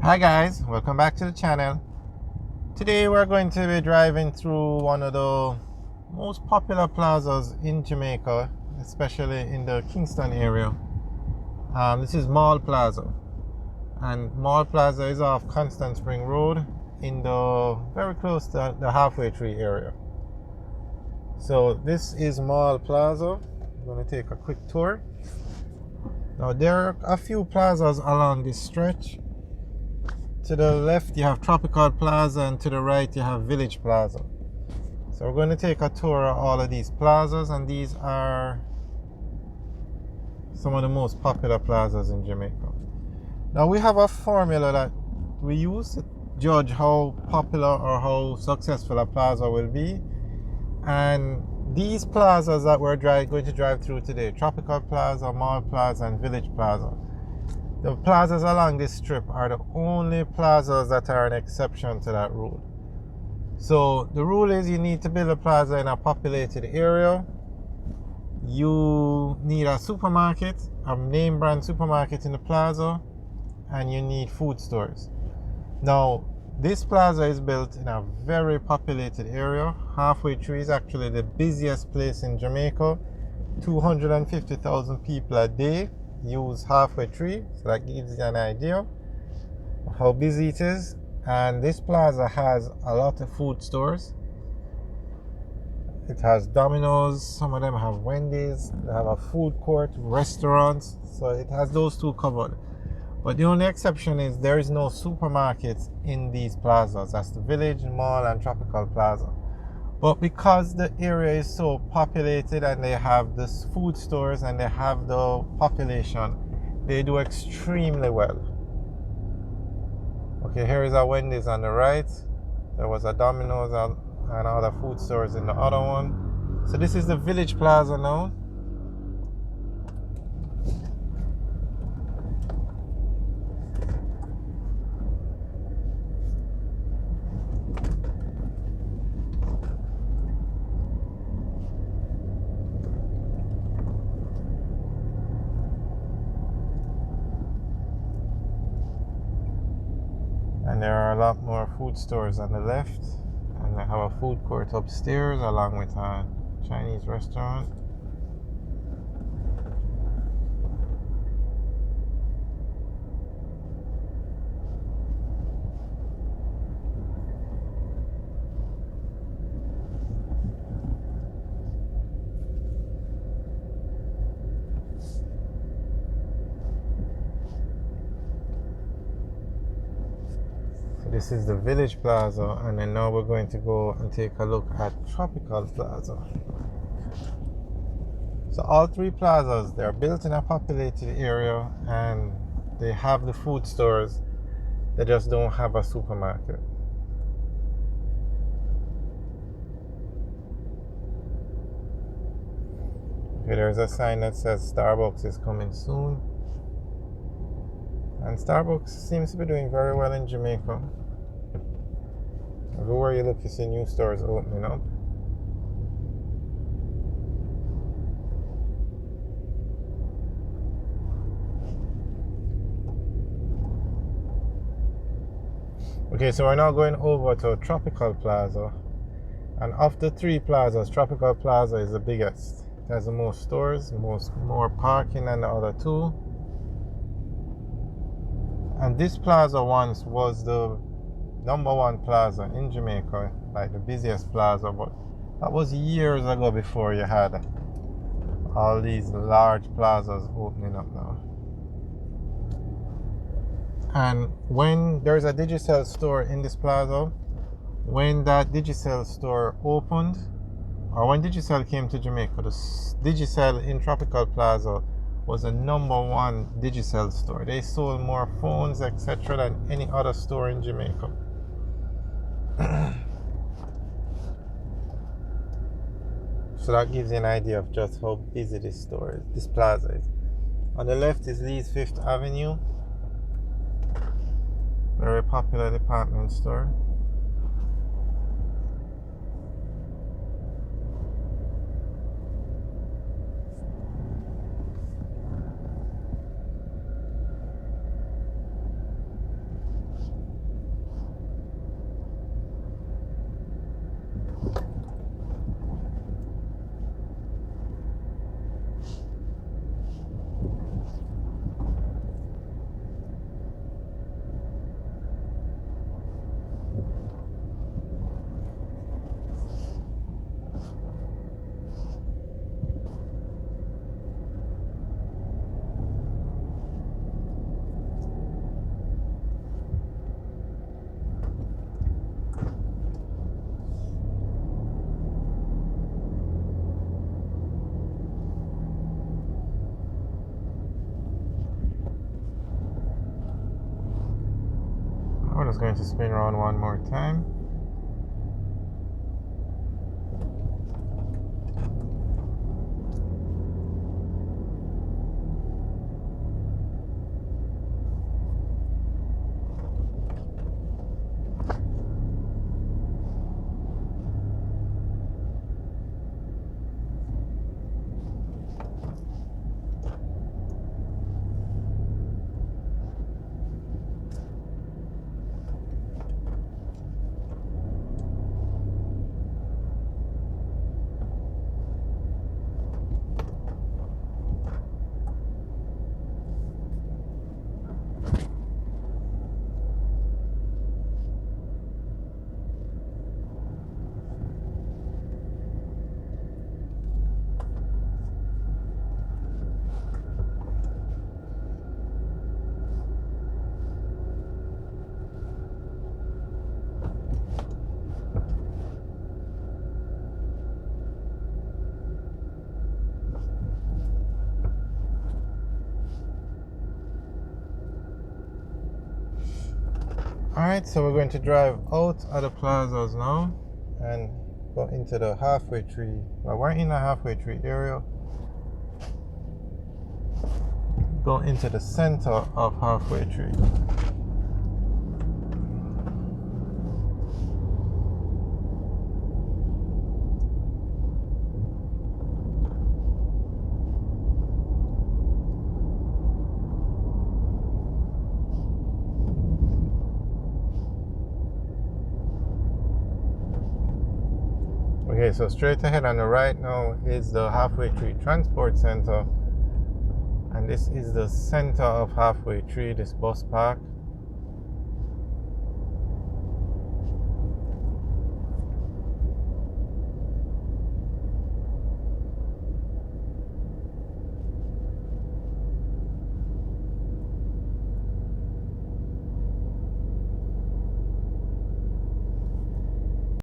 Hi guys, welcome back to the channel. Today we're going to be driving through one of the most popular plazas in Jamaica, especially in the Kingston area. This is Mall Plaza, and Mall Plaza is off Constant Spring Road in the very close to the halfway tree area. So this is Mall Plaza. I'm going to take a quick tour. Now there are a few plazas along this stretch. To the left you have Tropical Plaza, and to the right you have Village Plaza. So we're going to take a tour of all of these plazas, and these are some of the most popular plazas in Jamaica. Now we have a formula that we use to judge how popular or how successful a plaza will be. And these plazas that we're going to drive through today, Tropical Plaza, Mall Plaza, and Village Plaza, the plazas along this strip are the only plazas that are an exception to that rule. So the rule is you need to build a plaza in a populated area. You need a supermarket, a name brand supermarket in the plaza, and you need food stores. Now, this plaza is built in a very populated area. Halfway Tree is actually the busiest place in Jamaica. 250,000 people a day use Halfway Tree, so that gives you an idea of how busy it is. And this plaza has a lot of food stores. It has Domino's, some of them have Wendy's, they have a food court, restaurants, so it has those two covered. But the only exception is there is no supermarkets in these plazas. That's the Village, Mall, and Tropical Plaza. But because the area is so populated and they have the food stores and they have the population, they do extremely well. Okay, here is a Wendy's on the right. There was a Domino's and other food stores in the other one. So this is the Village Plaza now. And there are a lot more food stores on the left, and they have a food court upstairs along with a Chinese restaurant. This is the Village Plaza, and then now we're going to go and take a look at Tropical Plaza. So all three plazas, they're built in a populated area and they have the food stores, they just don't have a supermarket. Okay, there's a sign that says Starbucks is coming soon. And Starbucks seems to be doing very well in Jamaica. Everywhere you look, you see new stores opening up. Okay, so we're now going over to Tropical Plaza. And of the three plazas, Tropical Plaza is the biggest. It has the most stores, more parking than the other two. And this plaza once was the #1 plaza in Jamaica, like the busiest plaza, but that was years ago before you had all these large plazas opening up now. And when there's a Digicel store in this plaza, when that Digicel store opened, or when Digicel came to Jamaica, the Digicel in Tropical Plaza was the #1 Digicel store. They sold more phones, etc., than any other store in Jamaica. So that gives you an idea of just how busy this plaza is. On the left is Lee's Fifth Avenue, very popular department store. just going to spin around one more time. Alright, so we're going to drive out of the plazas now and go into the halfway tree. Well, we're in the halfway tree area. Go into the center of halfway tree. Okay, so straight ahead on the right now is the Halfway Tree Transport Center, and this is the center of Halfway Tree, this bus park.